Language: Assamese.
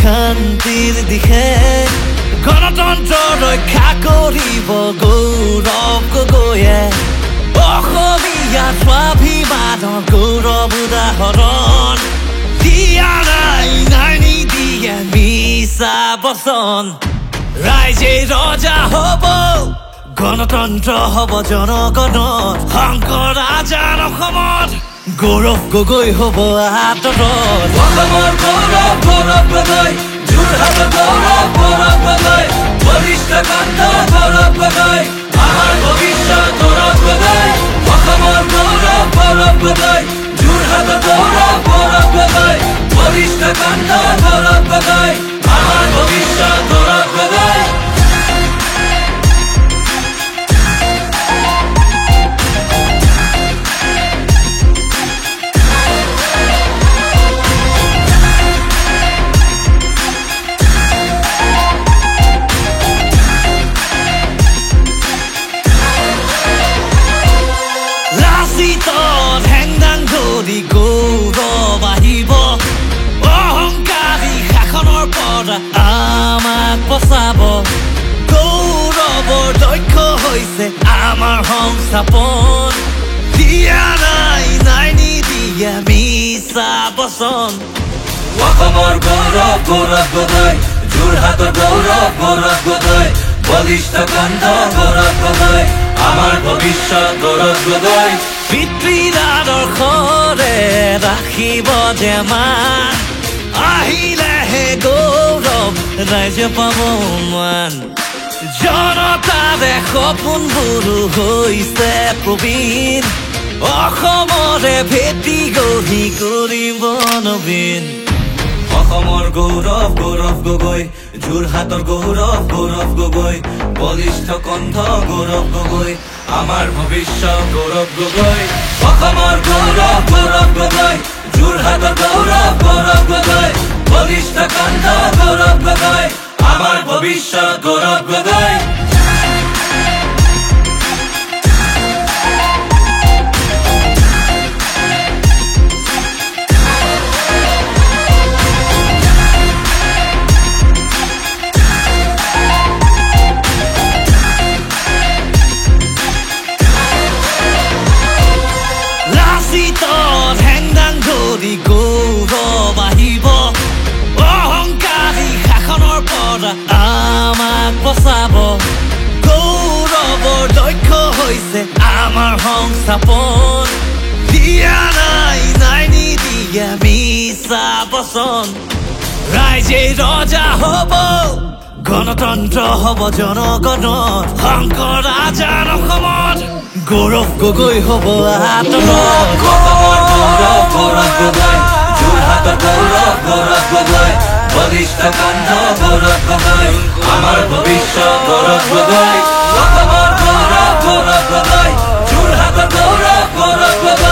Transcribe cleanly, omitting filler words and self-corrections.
শান্তিৰ দিশে গণতন্ত্ৰ ৰক্ষা কৰিব গৌৰৱ গগৈয়ে অসমীয়া স্বাভিমানৰ গৌৰৱ উদাহৰণ দিয়া নাই নিদিয়ে মিছা বচন ৰাইজে ৰজা হ'ব গণতন্ত্ৰ হ'ব জনগণৰ শংকৰ আজাৰ অসমত গৌৰৱ গগৈ হ'ব আতৰত অসমৰ গৌৰৱ গৌৰৱ গগৈ যোৰহাটৰ গৌৰৱ গৌৰৱ গগৈ বলিষ্ঠ কণ্ঠ গৌৰৱ গগৈ আমাৰ ভৱিষ্যত গৌৰৱ গগৈ অসমৰ গৌৰৱ গৌৰৱ গগৈ যোৰহাটৰ গৌৰৱ গৌৰৱ গগৈ বলিষ্ঠ কণ্ঠ গৌৰৱ গগৈ আমাৰ ভৱিষ্যত গৌৰৱ গগৈ গৌৰৱ আহিব অহংকাৰী শাসনৰ পৰা আমাক বচাব গৌৰৱৰ দক্ষ হৈছে আমাৰ সংস্থাপন দিয়া নাই নিদিয়ে মিছা বচন অসমৰ গৌৰৱ গৌৰৱ গগৈ যোৰহাটৰ গৌৰৱ গৌৰৱ গগৈ বলিষ্ঠ কণ্ঠ গৌৰৱ গগৈ আমাৰ ভৱিষ্যত গৌৰৱ গগৈ পিতৃৰ আদৰ্শৰে ৰাখিব যে মান আহিলেহে গৌৰৱ ৰাইজে পাব মান জনতাৰে সপোনবোৰো হৈছে প্ৰবীণ অসমৰে ভেটি গঢ়ি কৰিব নবীন অসমৰ গৌৰৱ গৌৰৱ গগৈ যোৰহাটৰ গৌৰৱ গৌৰৱ গগৈ বলিষ্ঠ কণ্ঠ গৌৰৱ গগৈ আমাৰ ভৱিষ্যত গৌৰৱ গগৈ অসমৰ গৌৰৱ গৌৰৱ গগৈ যোৰহাটৰ গৌৰৱ গৌৰৱ গগৈ বলিষ্ঠ কণ্ঠ গৌৰৱ গগৈ আমাৰ ভৱিষ্যত গৌৰৱ গগৈ গৌৰৱ আহিব অহংকাৰী শাসনৰ পৰা আমাক বচাব গৌৰৱৰ দক্ষ হৈছে আমাৰ সংস্থাপন দিয়া নাই নিদিয়ে মিছা বচন ৰাইজে ৰজা হ'ব গণতন্ত্ৰ হ'ব জনগণৰ শংকৰ আজাৰ অসমত গৌৰৱ গগৈ হ'ব আতৰত অসমৰ গৌৰৱ গৌৰৱ গগৈ যোৰহাটৰ গৌৰৱ গৌৰৱ গগৈ বলিষ্ঠ কণ্ঠ গৌৰৱ গগৈ আমাৰ ভৱিষ্যত গৌৰৱ গগৈ অসমৰ গৌৰৱ গৌৰৱ গগৈ যোৰহাটৰ গৌৰৱ গৌৰৱ গগৈ